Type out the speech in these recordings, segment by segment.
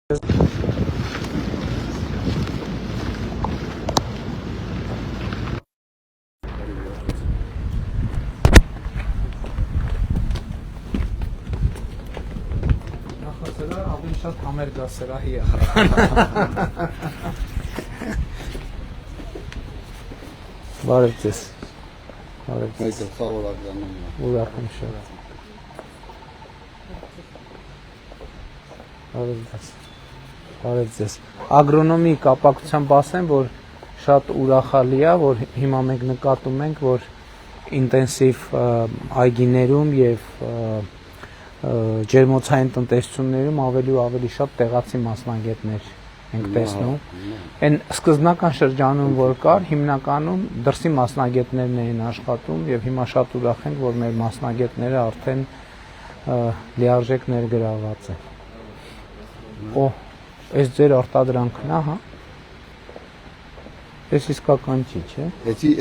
Նախասրա ավելի շատ համեր գա սրահի է։ Բարև ձեզ։ Բարև ձեզ։ Մեկ խաղորականում է։ Ուրախ եմ շատ։ Բարև ձեզ։ Բարև ձեզ։ Ագրոնոմի կապակցությամբ ասեմ, որ շատ ուրախալի է, որ հիմա մենք նկատում ենք, որ ինտենսիվ այգիներում եւ ջերմոցային տնտեսություններում ավելի ու ավելի շատ տեղացի մասնագետներ ենք տեսնում։ Այն սկզբնական շրջանում, որ կար, հիմնականում դրսի մասնագետներն էին աշխատում եւ հիմա շատ ուրախ ենք, որ մեր մասնագետները արդեն լիարժեք ներգրաված են։ Օ, այս ձեր արտադրանքն է, հա։ Այս իսկական չի, չէ։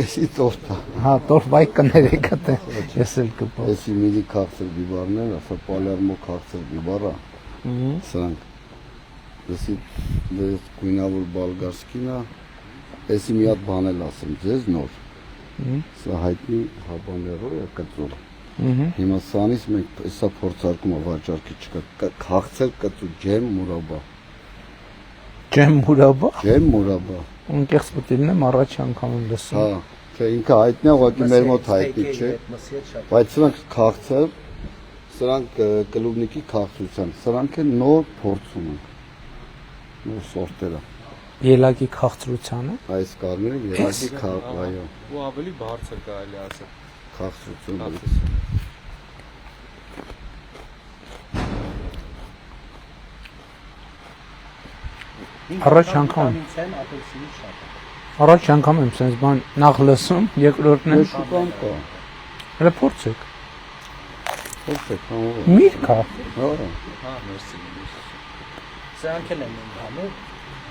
Էսի տորտա։ Հա, տորտ բայ կներեք դե։ Ես էլ կպա։ Էսի միլի քաղցր բիբարներ, ասա Պալերմո քաղցր բիբարա։ Սրանք։ Էսի դες գույնավոր բալգարսկին է։ Էսի մի հատ բան էլ ասեմ ձեզ նոր։ Սա հայտնի հաբաներո է կծու։ Հիմա սանից մենք էսա փորձարկումը վաճառքի չկա։ Քաղցր կծու ջեմ մուրաբա։ Ջեմ մուրաբա։ Ջեմ մուրաբա։ Անկեղծ պետք է լինեմ առաջի անգամ եմ լսում։ Հա, թե ինքը հայտնի է, ուղղակի մեր մոտ հայտնի չէ։ Բայց սրանք քաղցր, սրանք կլուբնիկի քաղցրության, սրանք են նոր փորձում են։ Նոր սորտերը։ Ելակի քաղցրությանը։ Այս կարմիրը ելակի այո։ Ու ավելի բարձր կարելի ասել։ Քաղցրություն։ Առաջ անգամ եմ sense բան նախ լսում, երկրորդն եմ Շուկան կա։ հələ փորձեք։ Փորձեք, հա։ Միրգ է։ Հա։ Հա, մերսի։ Սրանք էլ են հանում։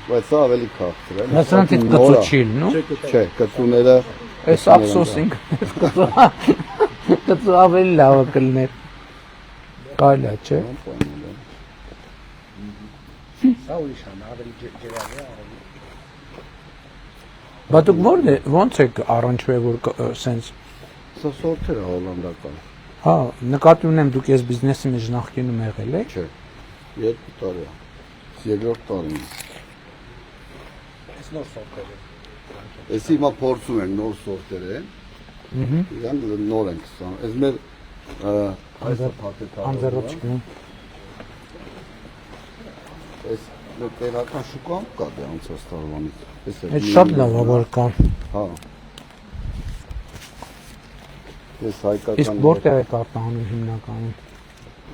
Բայց սա ավելի քաղցր է։ Սրանք այդ կծու չի լինում։ Չէ, կծուները Այս ափսոս ինքը կծու ավելի լավ կլներ։ Կարելի է, չէ։ Սա ուրիշ է, ավելի ջերմի է, ավելի։ Բա դուք ո՞նց եք առնչվել, որ sense Սա սորտեր է հոլանդական։ հա, նկատի ունեմ դուք այս բիզնեսի մեջ նախկինում եղել եք։ Չէ։ 2 տարի է։ Երկրորդ տարին։ Այս նոր սորտերը։ Էսի հիմա փորձում են նոր սորտեր են։ Իրան նոր են ստանում։ Այս մեր Անձեռոջկն։ Այս մեր տեղական շուկան կա դե անցած տարվանից։ Այդ շատ լավ է որ կա։ Հա։ Ես հայկական։ Իսկ որտեղ եք արտահանում հիմնականում։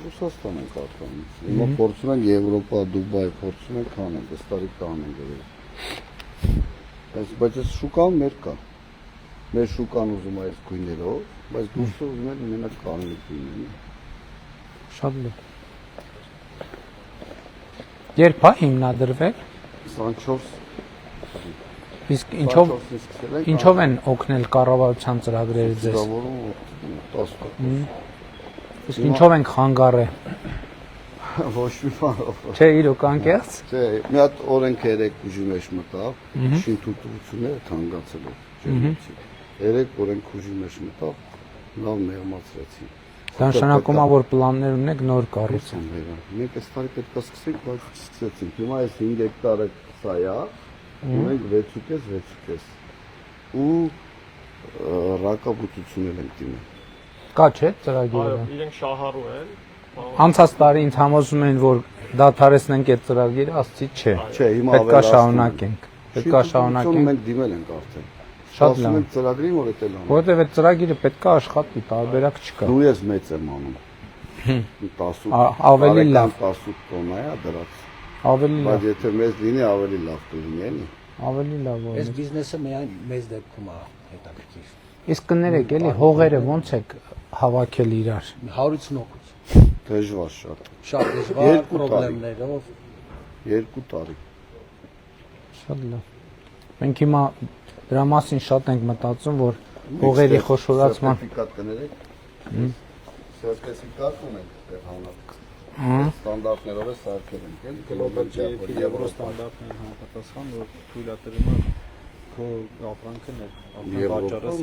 Ռուսաստան են արտահանում։ Հիմա փորձում են Եվրոպա, Դուբայ փորձում են կանեն, այս տարի կանեն գրել։ Բայց այս շուկան մեր կա։ Մեր շուկան ուզում է այս գույներով, բայց դուրսը ուզում են մենակ կանոնի գույներն։ Շատ լավ։ Երբ է հիմնադրվել։ 24 Իսկ ինչով են օգնել կառավարության ծրագրերը ձեզ։ Իսկ ինչով են խանգարել։ Ոչ մի բան։ Չէ, իրոք անկեղծ։ Չէ, մի հատ օրենք 3 ուժի մեջ մտավ, շինթույլտվությունները թանկացել են։ 3 օրենք ուժի մեջ մտավ, լավ մեղմացրեցին։ Դա նշանակում է, որ պլաններ ունեք նոր կառուցում։ Մենք այս տարի պետք է սկսենք, բայց չսկսեցինք։ Հիմա այս 5 հեկտարը սա է, ունենք 6.5 ու ռակաբուծություններ ենք դիմել։ Կա չէ ծրագիրը։ Այո, իրենք շահառու են։ Անցած տարի ինձ համոզում են, որ դադարեցնենք այդ ծրագիրը, ասացի չէ։ Չէ, հիմա պետք է շարունակենք։ Պետք է շարունակենք։ Մենք դիմել ենք արդեն։ Շատ լավ։ Մենք ծրագրին որ էտել անում։ Որովհետև այդ ծրագիրը պետք է աշխատի, տարբերակ չկա։ Դու ես մեծ եմ անում։ 10 Ավելի լավ։ 10 տոննա է դրած։ Ավելի Բայց լավ։ եթե մեծ լինի, ավելի լավ կլինի, էլի։ Ավելի լավ Այս որ։ բիզնեսը միայն մեծ դեպքում է հետաքրքիր։ Իսկ կներեք, էլի հողերը ոնց եք հավաքել իրար։ 100-ից նոկուց։ Դժվար շատ։ Շատ դժվար խնդիրներով։ 2 տարի։ Շատ լավ։ Մենք հիմա դրա մասին շատ ենք մտածում, որ հողերի խոշորացման սերտիֆիկատ կներեք։ Սերտիֆիկատ ունենք դեռ հանած։ Ստանդարտներով է սարքել ենք, էլի Global GAP եվրո ստանդարտներին համապատասխան, որ թույլատրում է քո ապրանքն է, վաճառես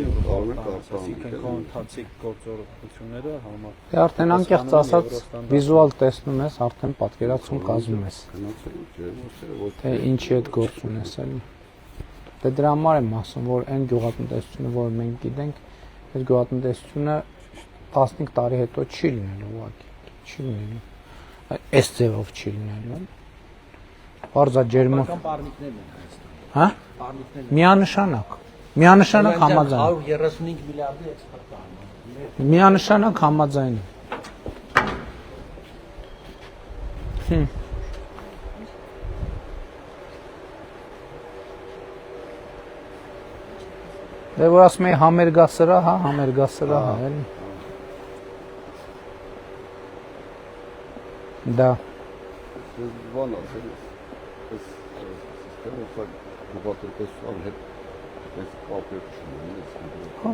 այսինքն քո ընթացիկ գործողությունները համար։ Դե արդեն անկեղծ ասած վիզուալ տեսնում ես, արդեն պատկերացում կազմում ես։ Թե ինչի հետ գործ ունես էլի։ Դե դրա համար եմ ասում, որ այն գյուղատնտեսությունը, որ մենք գիտենք, այս գյուղատնտեսությունը 15 տարի հետո չի լինելու ուղղակի, չի լինելու։ Այս ձևով չի լինելու։ Բարձա ջերմով։ Պարմիկներն են Հայաստանում։ Հա? Պարմիկներն։ Միանշանակ։ Միանշանակ համաձայն։ 135 միլիարդի էքսպորտ անում։ Միանշանակ համաձայն։ Դե որ ասում եմ համերգասրա, հա, համերգասրա, հա, էլի։ Դա Բան ասել ես, սիստեմը սա գյուղատնտեսության հետ այս կապը չունի, Հա։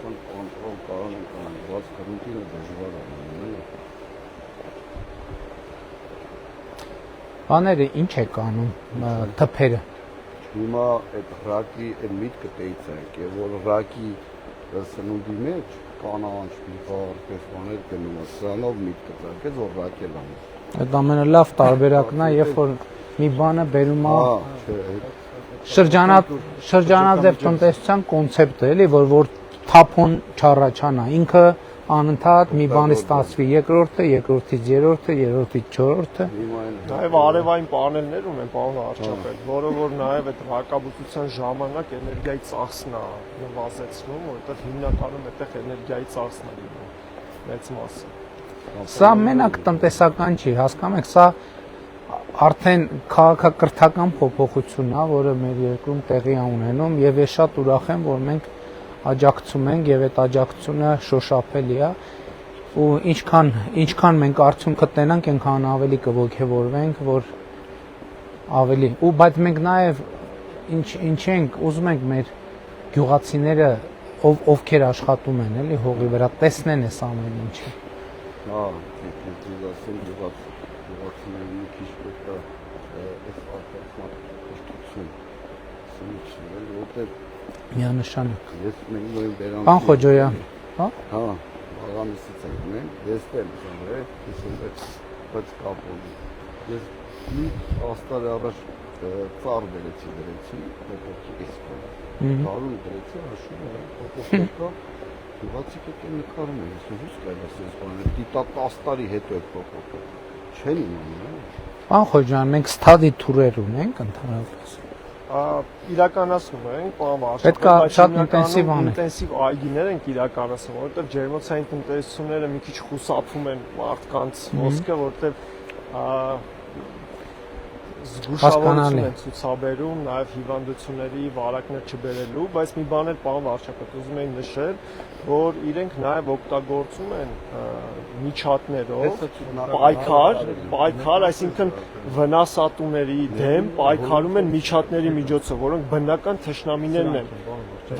Կան կոնտրոլ կարող են կանալ, բայց կրունտինը դժվար է։ բաները ինչ է կանում, թփերը։ Հիմա այդ ռակի այդ միտքը տեյցակ է, որ ռակի սնունդի մեջ կանանչ բիվար, պես բաներ գնում է, սրանով միտքը ծակեց, որ ռակ է լանում։ Այդ ամենալավ տարբերակն է, երբ որ մի բանը բերում է շրջանաձև տնտեսության կոնցեպտը, էլի, որ թափոն չառաջանա, ինքը անընդհատ մի բանի ստացվի, երկրորդը, երկրորդից երրորդը, երրորդից չորրորդը։ Նաև արևային պանելներ ունեն, պարոն վարչապետ, որը որ նաև այդ հակաբուծության ժամանակ էներգիայի ծախսն է նվազեցնում, որովհետև հիմնականում այդտեղ էներգիայի ծախսն է լինում մեծ մասը։ Սա մենակ տնտեսական չի, հասկանում եք, սա արդեն քաղաքակրթական փոփոխությունն է, որը մեր երկրում տեղի է ունենում, եւ ես շատ ուրախ եմ, որ մենք աջակցում ենք եւ այդ աջակցությունը շոշափելի է ու ինչքան մենք արդյունքը կտնենք, այնքան ավելի կողքեվորվենք, որ ավելի ու բայց մենք նաեւ ինչ ենք ուզում ենք մեր գյուղացիները ովքեր աշխատում են, էլի հողի վրա տեսնեն այս ամեն ինչը։ Հա, դուք ասել գյուղացիների մի քիչ պետք է այս արտադրության սնուցել, որտեղ Միանշանակ։ ես մենք նույն բերան։ Պան Խոջոյան, հա։ Հա, աղամիսից ենք մենք, ես էլ ծնվել, բայց կապ ունի։ Ես մի աստար առաջ ծառ բերեցի դրեցի, փոփոխի իսկոն։ Տարում դրեցի, հաշվում եմ, փոփոխը Գյուղացիք եք նկարում են, ես ուզում կարելի ասես բաներ, դիտա 10 տարի հետո է փոփոխը։ Չեն իմանում։ Պան Խոջոյան, մենք ստադի թուրեր ունենք ընդհանրապես։ Իրականացնում ենք, պարոն վարչապետ, Պետք է շատ ինտենսիվ անենք։ ինտենսիվ այգիներ ենք իրականացնում, որովհետև ջերմոցային տնտեսությունները մի քիչ խուսափում են մարդկանց ոսկը, որովհետև զգուշավորություն են ցուցաբերում նաև հիվանդությունների վարակներ չբերելու, բայց մի բան էլ պարոն վարչապետ ուզում եմ նշել, որ իրենք նաև օգտագործում են միջատներով պայքար, այսինքն վնասատուների դեմ պայքարում են միջատների միջոցով, որոնք բնական թշնամիներն են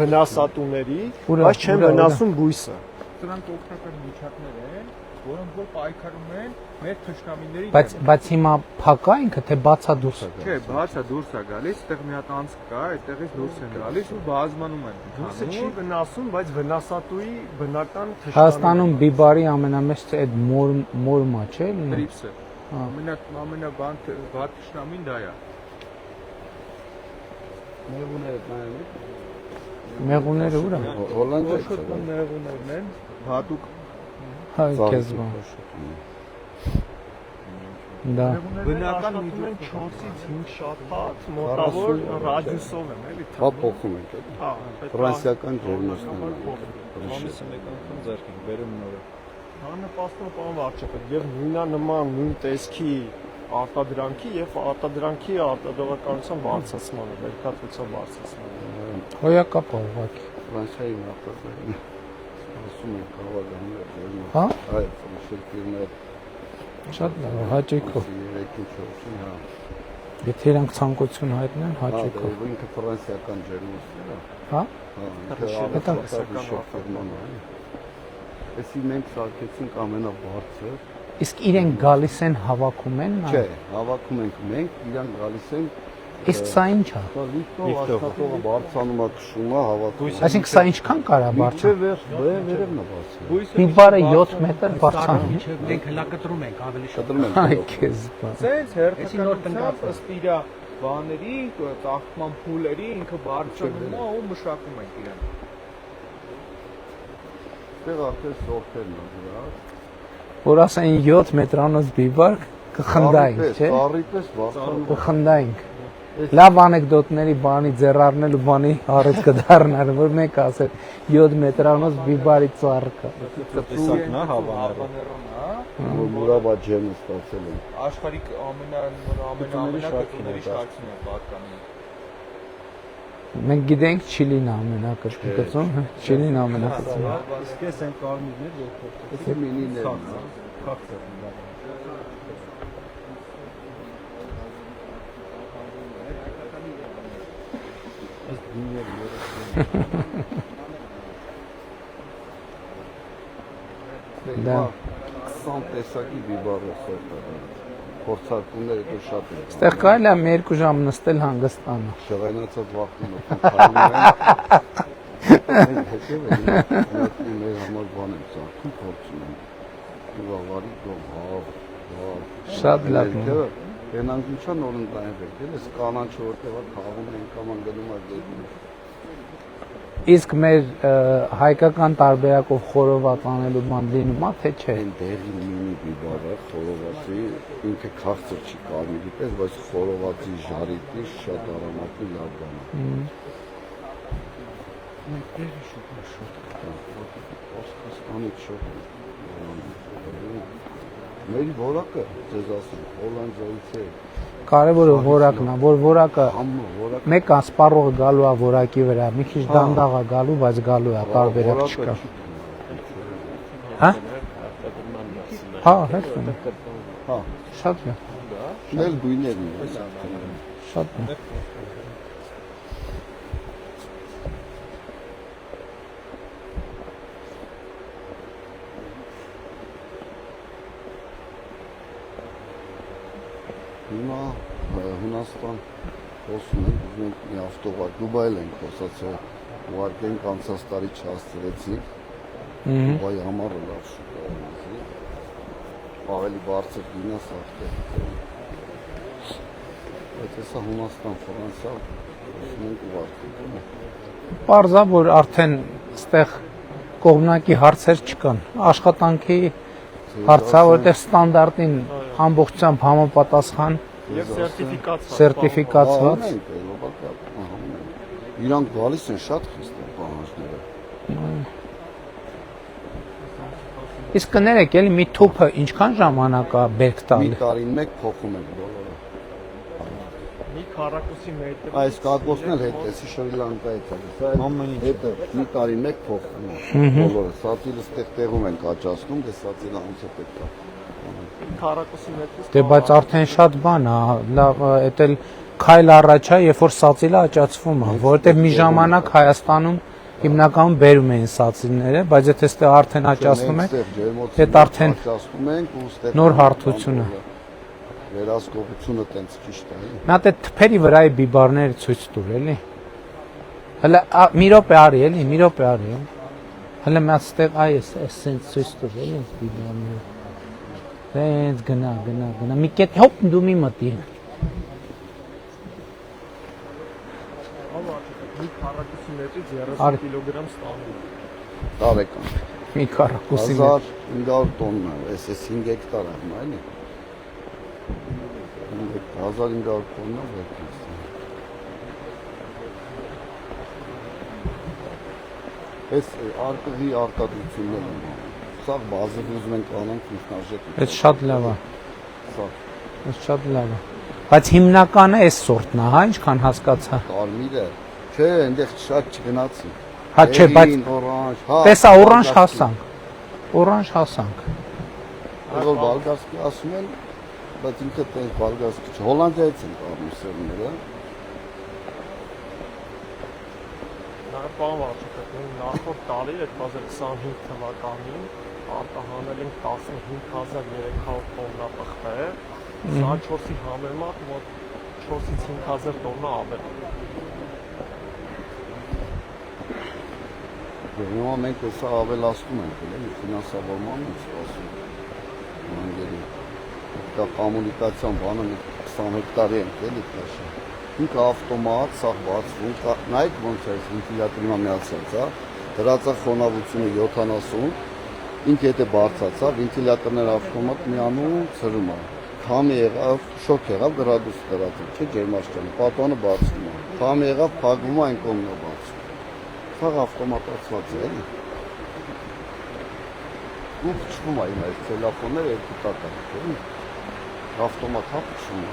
վնասատուների, բայց չեն վնասում բույսը։ Սրանք օգնական միջատներ են, որոնք որ պայքարում են մեր թշնամիների Բայց հիմա փակա ինքը թե բացա դուրս է։ Չէ, բացա դուրս է գալիս, այդտեղ մի հատ անցք կա, այդտեղից դուրս են գալիս ու բազմանում են։ Դուրսը չի վնասում, բայց վնասատուի բնական թշնամին։ Հայաստանում բիբարի ամենամեծ այդ մորմա չէ՞ լինի։ Տրիպսը։ Ամենաբան վատ թշնամին դա է։ Մեղուները ուր են։ Հոլանդիա։ Մեղուներն են, հատուկ Հա, քեզ բան։ Դա Բնական միտում 4-ից 5 շաբաթ մոտավոր ռադիուսով եմ, էլի։ Հա փոխում ենք էլի։ Հա, Ֆրանսիական ջերմոցներն են։ ամիսը մեկ անգամ ձեռք ենք բերում նորը։ Դա նպաստում է պարոն վարչապետ եւ նույնանման նույն տեսքի արտադրանքի եւ արտադրանքի արտադրողականության բարձրացմանը, վերքատվության բարձրացմանը։ հոյակապ է ուղղակի։ Ֆրանսիայի նախագահը ասում են քաղաքականները։ Հա։ Այո, ֆրանսիական ֆիրմեր Շատ լավ, հաճույքով։ 3-4-ին, հա։ Եթե իրանք ցանկություն հայտնեն, հաճույքով։ Հա, ինքը ֆրանսիական ջերմոցներ է։ Հա։ Հետաքրքիր ֆիրման է։ Էսի մենք սարքեցինք ամենաբարձր Իսկ իրենք գալիս են հավաքում են։ Չէ, հավաքում ենք մենք, իրանք գալիս են Իսկ սա ինչ է։ լիֆտով աշխատողը բարձանում է քշում է հավաքում։ Այսինքն սա ինչքան կարա Բարձր բարձր։ վերևն է բարձր։ Մի բարը 7 մետր բարձրանում է։ Մենք հլա կտրում ենք ավելի շատ։ Կտրում ենք։ Այ քեզ բա։ Սենց հերթականությամբ ըստ իր բաների, ծաղկման փուլերի ինքը բարձրանում է ու մշակում ենք իրեն։ Այստեղ արդեն սորտերն են դրա։ Որ ասեն 7 մետրանոց բիբար կխնդայինք, չէ։ Ծառի պես բարձրանում։ Կխնդայինք։ Լավ անեկդոտների բանի ձեռարնել ու բանի առիթ կդառնար, որ մեկ ասել 7 մետրանոց բիբարի ծառ կա։ Տեսակն է հավաները։ Որ մուրաբա ջեմը ստացել են։ Աշխարհի ամենակրկնների շարքին է պատկանում։ Մենք գիտենք Չիլին ամենակրկնկցում, Չիլին ամենակրկնկցում։ Իսկ էս են կարմիրներ, որ Դա մինիներ են։ քաղցր։ Դա 20 տեսակի բիբարը սորտեր։ Փորձարկումները դու շատ են։ Այստեղ կարելի է 2 ժամ նստել հանգստանալ։ Շղայնացած վախտում են քայլում են։ Մեր համար բան են ծաղկում, փորձում են։ Ու ավարի գող, Շատ լավ։ Ենանք ինչա նոր ընտանիք եկել, ես կանանչը որտեղ է թաղում են կամ անգնում է դեպի։ Իսկ մեր հայկական տարբերակով խորոված անելու բան լինում է, թե չէ։ Այն դեղի մինի բիբարը խորովածի ինքը քաղցր չի կարմիրի պես, բայց խորովածի ժարիտի շատ արամատի լավ բան է։ Osmanlı çok. Մեր որակը ձեզ ասեմ, Հոլանդիայից է։ Կարևորը որակն է, որ որակը Համը որակ մեկ ասպարողը գալու է որակի վրա, մի քիչ դանդաղ է գալու, բայց գալու է, տարբերակ չկա։ Հա? Հա, հետո։ հա, Շատ լավ, մեր գույներն են։ շատ լավ։ Հիմա Հունաստան խոսում ենք, ուզում ենք մի ավտովար, Դուբայել ենք խոսացել, ուղարկենք անցած տարի չհասցրեցինք, Դուբայի համարը լավ շուկա է, ավելի բարձր գինը սաղթել։ Բայց հեսա Հունաստան, Ֆրանսա, խոսում ենք ուղարկենք։ Պարզա, որ արդեն ստեղ կողմնակի հարցեր չկան, աշխատանքի հարցա, որտեղ ստանդարտին ամբողջությամբ համապատասխան Եվ սերտիֆիկացված։ Իրանք գալիս են շատ խիստ են պահանջները։ Իսկ կներեք, էլի մի թուփը ինչքան ժամանակ է բերք Մի տալի։ տարին մեկ փոխում են բոլորը։ մի քառակուսի մետր։ Այս կակոսն էլ հետեցի Շրի Լանկայից է։ Սա հետը մի տարին մեկ փոխում են բոլորը։ Սացիլը ստեղ տեղում են կաճացնում, դե սացիլը անց է պետք է։ Քառակուսի մետրից։ Դե բայց արդեն շատ բան է, լավ, էդ էլ քայլ առաջ է, երբ որ սացիլը աճացվում է, որովհետև մի ժամանակ Հայաստանում հիմնականում բերում էին սացիլները, բայց եթե այստեղ արդեն աճացնում է, այդ արդեն աճացնում ենք ու ստեղ նոր հարթություն է։ Վերահսկողությունը տենց ճիշտ է։ Նա դե թփերի վրայի բիբարները ցույց տուր, էլի։ Հələ մի րոպե արի, էլի, մի րոպե արի։ Հələ մի հատ ստեղ այս սենց ցույց տուր, էլի, բիբարները։ Սենց գնա։ Մի կետ հոպ դու մի մտի։ Մի քառակուսի մետրից Արի։ 30 կիլոգրամ ստանում։ Տարեկան։ Մի քառակուսի մետր։ 1500 տոննա, այս 5 հեկտար է, այլ է։ 1500 տոննա վերքից։ Այս արկղի արտադրությունն է։ Սա բազը ուզում ենք անենք ինքնարժեք։ Այդ շատ լավ է։ Սա Այդ շատ լավ է։ Բայց հիմնականը այս սորտն է, հա, ինչքան հասկացա։ կարմիրը, չէ, այնտեղ շատ չգնացի։ Հա, չէ, բայց օրանժ, հա։ տեսա օրանժ հասանք։ Օրանժ հասանք։ Որ բալգարսկի ասում են, բայց ինքը տես բալգարսկի չէ, Հոլանդիայից են կարմիր սերները։ Նաև բան վարչապետ, նախորդ տարի 2025 թվականին արտահանել ենք 15300 տոննա պղպեղ, սա 4-ի համեմատ մոտ 4-ից 5000 տոննա ավել։ Հիմա մենք հեսա ավելացնում ենք, էլի ֆինանսավորման ենք սպասում մանգերի։ Դա կոմունիկացիոն բանը 20 հեկտարի ենք, էլի քաշը։ Ինքը ավտոմատ, սա բացվում, նայեք ոնց է վենտիլյատորի միացած, հա, դրածա խոնավությունը 70, ինքը եթե բարձացա, վենտիլյատորները ավտոմատ միանում, ծրում է։ Քամի եղավ, շոկ եղավ, գրադուս դրածում, չէ ջերմաստիճանը, պատանը բացվում է։ Քամի եղավ, փակվում է, այն կողմն է բացվում։ Սա ավտոմատացված է, էլի։ Ու փչվում է իմ այս տելեֆոնները երկու տակ է, ավտոմատ հա փչվում է։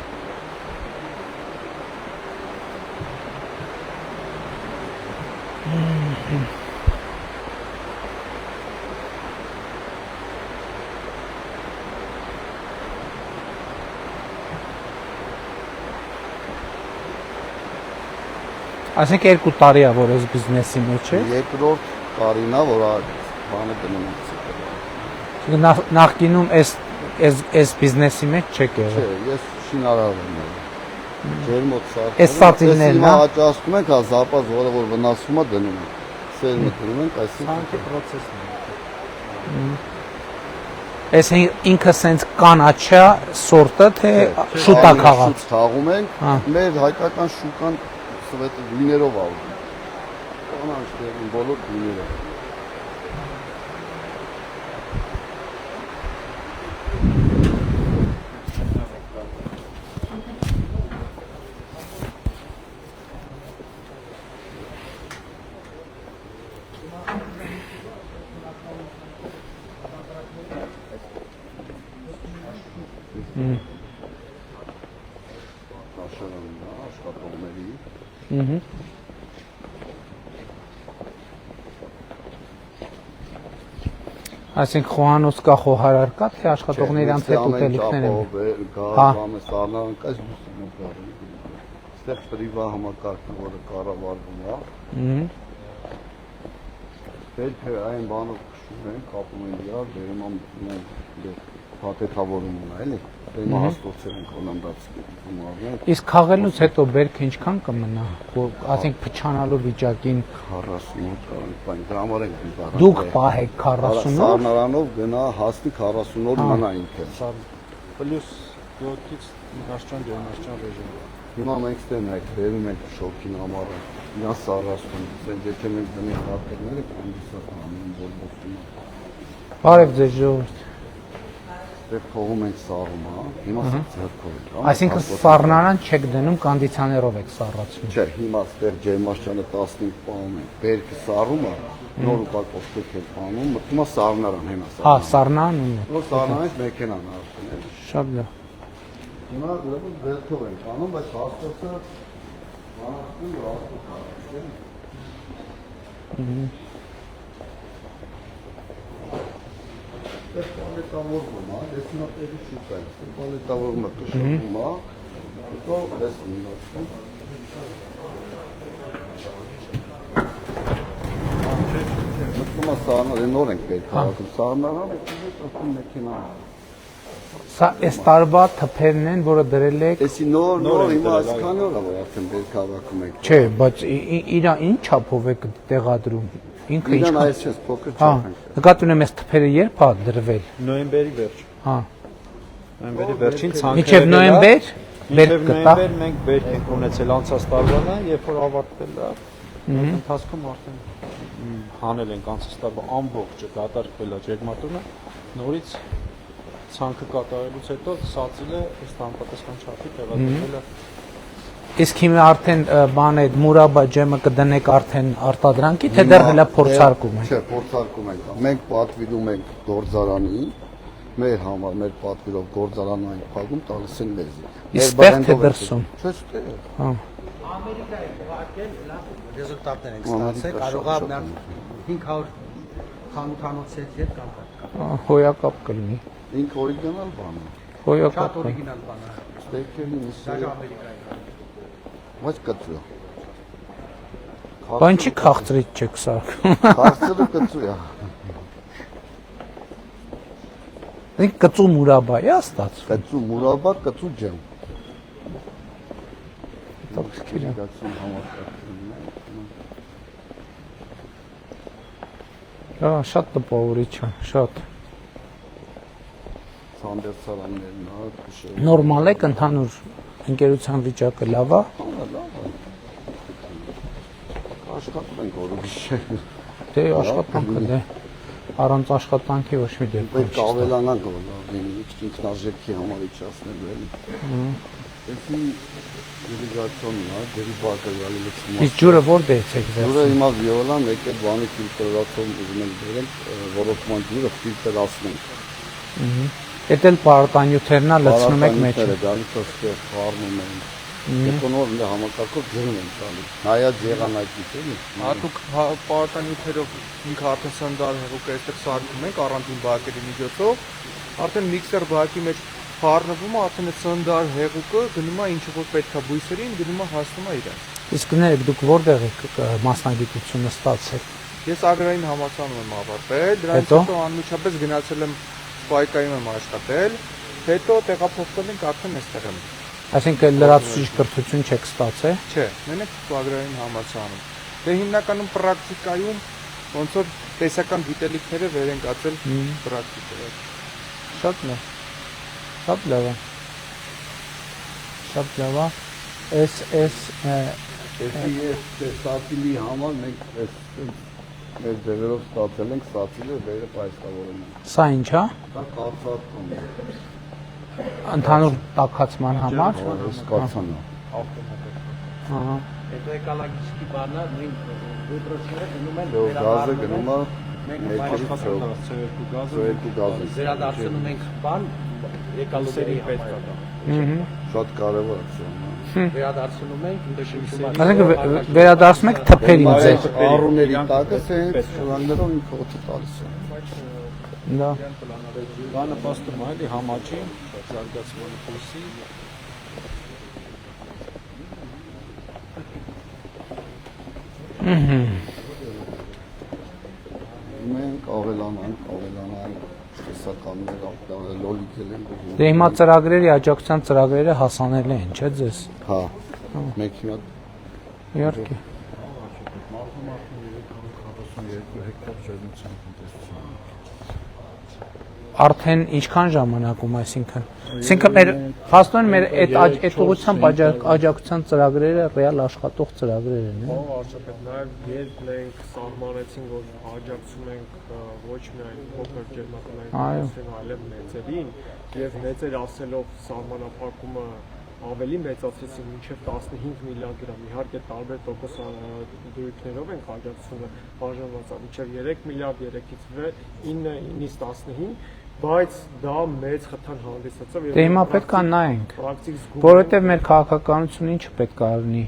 Ասենք 2 տարի է որ այս բիզնեսի մեջ է։ Երկրորդ տարին է, որ բանը գնում եմ։ Նախկինում այս բիզնեսի մեջ չեք եղել։ Չէ, ես շինարար եմ եղել։ Ջերմոտ սարքում։ Այս սատիններն հա հաճախում ենք, հա զապազ, որը որ վնասվում է դնում ենք։ Սերմը դնում ենք, այսինքն պրոցեսն է։ Այս ինքը սենց կանաչա սորտը թե շուտա քաղաց։ Թաղում ենք, մեր հայկական շուկան սվետ գույներով ալում։ Կանաչ դերին բոլոր գույներով։ Այսինքն խոհանոց կա, խոհարար կա, թե աշխատողների անց հետ ուտելիքներ են։ Գազամը սառնան կայս ստեղ պրիվա համակարգը, որը կառավարվում է։ Պետք է այն բանով քշում են, կապում են իրար, բերում են փաթեթավորում ունա, էլի։ Դեմա հաստոցել են կոլանդած գումարներ։ Իսկ քաղելուց հետո բերքը ինչքան կմնա, որ ասենք փչանալու վիճակին 48 բան, դրա համար ենք դիպարան։ դուք պահեք 40-ով։ Սառնարանով գնա հասնի 40 օր մնա ինքը։ Պլյուս 7-ից դաշճան ջերմաստիճան ռեժիմ։ Հիմա մենք ստենայք, բերում ենք շոկին համարը։ Իրան սառասում, ասենք եթե մենք դնենք հատերները, կանդիսատ անում բոլբոսում։ Բարև ձեզ ժողովուրդ։ Դե փողում ենք սառում, հա։ Հիմա ձեռքով ենք։ Այսինքն սառնարան չեք դնում, կոնդիցիոներով եք սառացնում։ Չէ, հիմա ստեղ ջերմաստիճանը 15 պահում ենք։ Բերքը սառում է, նոր ուղարկով պետք է պահում, մտնում է սառնարան, հենա սառնարան։ Հա, սառնան ունի։ Որ սառնանից մեքենան արդեն։ Շատ լավ։ Հիմա ուրեմն ձեռքով ենք անում, բայց հաստոցը մանածում ու հաստոցը։ Պալետավորվում է, ես հիմա տեղի շուտ եմ, պալետավորումը կշռվում է, հետո ես մինացում։ Մտնում է սառնարան, նոր ենք պետք հավաքում, սառնարան է ծրվում մեքենան։ Սա այս տարվա թփերն են, որը դրել եք։ Էսի նոր հիմա այսքան օր է, որ արդեն պետք հավաքում ենք։ Չէ, բայց իրա ինչ չափով եք տեղադրում։ Ինքը Իրան ինչքան։ այս չես փոքր Հա, չափ։ նկատի ունեմ այս թփերը երբ է դրվել։ Նոյեմբերի վերջ։ Հա։ Նոյեմբերի վերջին ցանկը։ Մինչև նոյեմբեր բերք Մինչև կտա։ նոյեմբեր մենք բերք ենք ունեցել անցած տարվանը, երբ որ ավարտվել է։ Այդ ընթացքում արդեն հանել ենք անցած տարվա ամբողջը դատարկվել է ջերմատունը, նորից ցանկը կատարելուց հետո սածիլը ըստ համապատասխան չափի տեղադրվել է։ Իսկ հիմա արդեն բան է մուրաբա ջեմը կդնեք արդեն արտադրանքի, թե դեռ հələ փորձարկում եք։ Չէ, փորձարկում ենք։ Մենք պատվիրում ենք գործարանին, մեր համար, մեր պատվիրով գործարանը ենք փակում, տալիս են մեզ։ Իսկ ստեղ թե դրսում։ Չէ, ստեղ։ Հա։ Ամերիկայի ուղարկել լավ ռեզուլտատներ ենք ստացել, կարող է 500 խանութանոցից հետ կամ կա։ Հոյակապ կլինի։ Ինքը օրիգինալ բան է։ Հոյակապ։ Շատ օրիգինալ բան է։ Ստեյքերին Դա Ամերիկայի։ Ոչ կծու։ Բան չի քաղցրից չեք սարքում։ Քաղցրը կծու է։ Այսինքն կծու մուրաբա է ստացվում։ Կծու մուրաբա, կծու ջեմ։ Հետաքրքիր է։ Գացում համակարգում է։ Հա, շատ տպավորիչ է, շատ։ Սանդերցարաններն ա, քշել։ Նորմալ է ընդհանուր ընկերության վիճակը լավ է։ Աշխատում ենք օրը գիշեր։ Դե աշխատանքը դե առանց աշխատանքի ոչ մի դեպքում Պետք է ավելանանք ինքնարժեքի համար իջացնելու էլի։ Էսի իրիգացիոնն է, դերի բակը գալի լցնում։ Իսկ ջուրը որտեղից եք Ջուրը վերցնում։ հիմա վիոլան եկել բանի ֆիլտրացում ուզում ենք դրել, ռոռոկման ջուրը ֆիլտրացնենք։ Էդ էլ պարտանյութերն է լցնում եք մեջ։ Գալիս ոստեղ խառնում են։ Դեպոնոր ինձ համակարգով ջրում են տալիս։ Նայած եղանակից էլի։ Հատուկ պարտանյութերով ինքը արդեն սանդար հեղուկ այստեղ սարքում ենք առանձին բակերի միջոցով, արդեն միքսեր բակի մեջ խառնվում է, արդեն այդ սանդար հեղուկը գնում է ինչ որ պետք է բույսերին, գնում է հասնում է իրեն։ Իսկ ներեք դուք որտեղ եք մասնագիտությունը ստացել։ Ես ագրարային համալսարանում եմ ավարտել, դրանից Հետո? հետո անմիջապես գնացել եմ Սպայկայում եմ աշխատել, հետո տեղափոխվել ենք արդեն այստեղ եմ։ Այսինքն լրացուցիչ կրթություն չեք ստացել։ Չէ, մենակ ագրարային համալսարանում։ Դե հիմնականում պրակտիկայում ոնց որ տեսական գիտելիքները վեր են կացել պրակտիկայով։ Շատ լավ։ Շատ լավ է։ Շատ լավ է։ Էս Էսի ես ստատիլի համար մենք այս մեր ձևերով ստացել ենք ստատիլը վերը պայստավորում ենք։ սա ինչ է։ Դա կացածում է։ Ընդհանուր տաքացման համար։ Այս կացանը։ Ահա։ Հետո էկոլոգիչի բանա նույն դեպրոցները գնում են Դե գազը գնում է Մենք աշխատանք CO2 գազը CO2 գազը։ վերադարձնում ենք բան էկոլոգիայի պետք է համար։ դա։ Շատ կարևոր է։ Վերադարձնում ենք դեպքում Այսինքն վերադարձնում եք թփերին ձեր։ Առուների տակը սենց շրաններով ինքը օդը տալիս է։ Դա Դա նպաստում է էլի համաճի զարգացման փոսի։ Մենք ավելանանք տեսականներ ապտավել լոլիկել են ուզում։ դե հիմա ծրագրերի աջակցության ծրագրերը հասանել են, չէ՞ ձեզ։ Հա։ Մենք հիմա Իհարկե։ Արդեն ինչքան ժամանակում, այսինքն մեր փաստորեն մեր այդ ուղղությամբ աջակցության ծրագրերը ռեալ աշխատող ծրագրեր են, Ո՞վ արժեքդ նաև երբ մենք սահմանեցին, որ աջակցում ենք ոչ միայն փոքր ջերմականային կառույցներին, այլև մեծերին, եւ մեծեր ասելով սահմանափակումը ավելի մեծացրեցին մինչև 15 միլիարդ դրամ։ Իհարկե տարբեր տոկոս դրույթներով ենք աջակցությունը բաժանված, մինչև 3 միլիարդ 3-ից 9-ից 15, բայց դա մեծ խթան հանդիսացավ եւ դե հիմա պետք է նայենք, պրակտիկ զգում որովհետև մեր քաղաքականությունը ինչը պետք է լինի,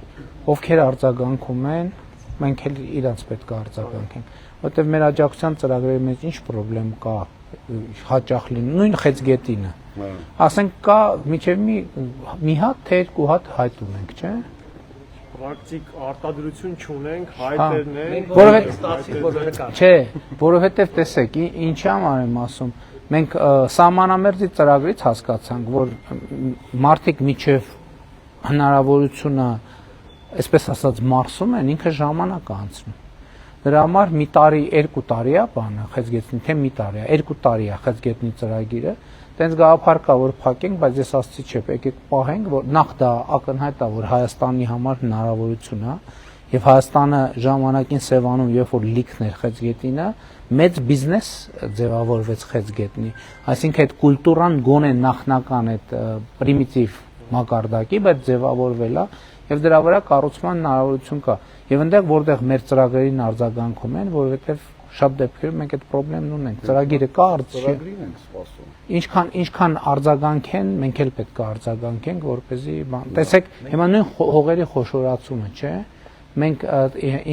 ովքեր արձագանքում են, մենք էլ իրանց պետք է արձագանքենք, որովհետև մեր աջակցության ծրագրերի մեջ ինչ խնդրեմ կա, հաճախ լինի, նույն խեցգետինը, ասենք կա միջև մի հատ թե երկու հատ հայտ ունենք, չէ՞։ պրակտիկ արտադրություն չունենք, հայտերն են, Չէ, որովհետև տեսեք, ինչի համար եմ ասում, մենք սահմանամերձի ծրագրից հասկացանք, որ մարդիկ միջև հնարավորությունը, այսպես ասած, մարսում են, ինքը ժամանակ անցնում։ Դրա համար մի տարի, 2 տարի է բանը, խեցգետնի, թե մի տարի է, 2 տարի է խեցգետնի ծրագիրը, տենց գաղափար կա, որ փակենք, բայց ես ասացի չէ, եկեք պահենք, որ նախ դա ակնհայտ է, որ Հայաստանի համար հնարավորություն է, եւ Հայաստանը ժամանակին Սևանում, երբ որ լիքն էր խեցգետնինը, մեծ բիզնես ձևավորվեց խեցգետնի, այսինքն այդ կուլտուրան գոնե նախնական այդ պրիմիտիվ մակարդակի, բայց ձևավորվել է եւ դրա վրա կառուցման հնարավորություն կա։ Եվ այնտեղ որտեղ մեր ծրագրերին արձագանքում են, որովհետեւ շատ դեպքերում մենք այդ խնդիրն ունենք։ Ծրագիրը կա, ծրագրին ենք սպասում։ Ինչքան արձագանքեն, մենք էլ պետք է արձագանքենք, որպեսզի բան։ Տեսեք, հիմա նույն հողերի խոշորացումը, չէ՞։ Մենք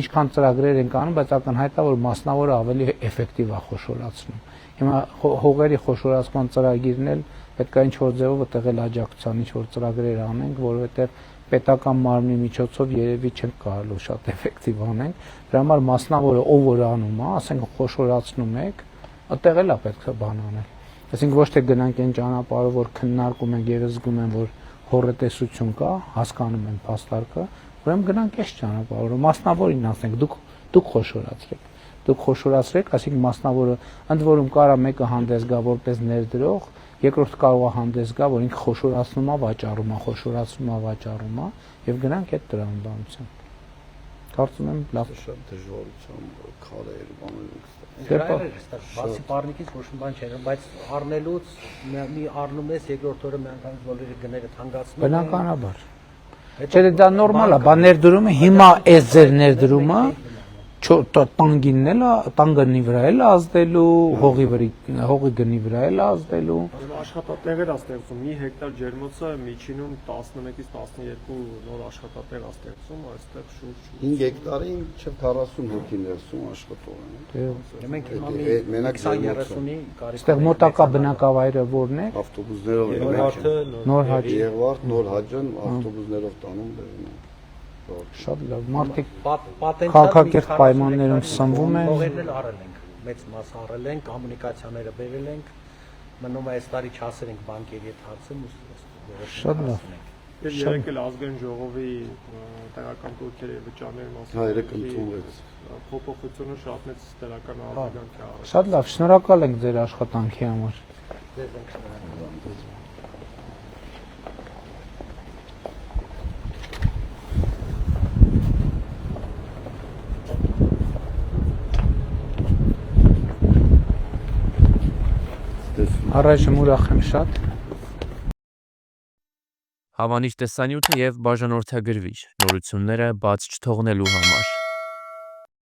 ինչքան ծրագրեր ենք անում, բայց ակնհայտ է, որ մասնավորը ավելի էֆեկտիվ է խոշորացնում։ Հիմա հողերի խոշորացման ծրագիրն էլ պետք է ինչ-որ ձևով այդտեղ աջակցության ինչ-որ ծրագրեր անենք, որովհետև պետական մարմնի միջոցով երևի չենք կարելի շատ էֆեկտիվ անենք։ Դրա համար մասնավորը ով որ անում է, ասենք խոշորացնում եք, այդտեղ էլ է պետք է բան անել։ Այսինքն ոչ թե գնանք այն ճանապարհով, որ քննարկում ենք եւ զգում են, որ հորետեսություն կա, հասկանում են փաստարկը, ուրեմն գնանք այս ճանապարհով, մասնավորին ասենք, դուք խոշորացրեք։ Դուք խոշորացրեք, այսինքն մասնավորը ընդ որում կարա մեկը հանդես գա որպես ներդրող, երկրորդը կարող է հանդես գա, որ ինքը խոշորացնում է, վաճառում է եւ գնանք այդ տրամաբանությամբ։ Կարծում եմ լավ Շատ դժվարությամբ քարեր բաներ Բացի պարնիկից ոչ մի բան չէ, բայց առնելուց մի առնում ես երկրորդ օրը մի անգամ բոլորի գները թանկացնում են։ Բնականաբար։ Չէ՞ դա նորմալ է, բա ներդրումը հիմա այս ձեր ներդրումը տանգինն էլ տանգնի վրա էլ ազդելու, հողի գնի վրա էլ ազդելու։ Աշխատատեղեր է ստեղծում, մի հեկտար ջերմոցը միջինում 11-ից 12 նոր աշխատատեղ է ստեղծում, այստեղ շուրջ 5 հեկտարին չէ 40 հոգի ներսում աշխատող են։ Մենք հիմա Մենակ 20-30-ի կարիք Այստեղ մոտակա բնակավայրը որն է։ ավտոբուսներով Նոր Հաճ։ Եղվարդ նոր հաջան ավտոբուսներով տանում բերում են։ Շատ լավ։ Մարդիկ պատենտալ քաղաքակիրթ պայմաններում սնվում են։ Հողերն էլ արել ենք, մեծ մաս արել ենք, կոմունիկացիաները բերել ենք, մնում է այս տարի չասել ենք բանկերի հետ հարցում ու Շատ լավ։ Եվ երեք էլ ազգային ժողովի տեղական կողքերի վճարների մասին Հա, երեք ընդունվեց։ փոփոխությունը շատ մեծ տեղական արձագանք է արել։ Շատ լավ, շնորհակալ ենք ձեր աշխատանքի համար։ ձեզ ենք շնորհակալ։ Առայժմ ուրախ եմ շատ։ Հավանիչ տեսանյութը եւ բաժանորդագրվիչ նորությունները բաց չթողնելու համար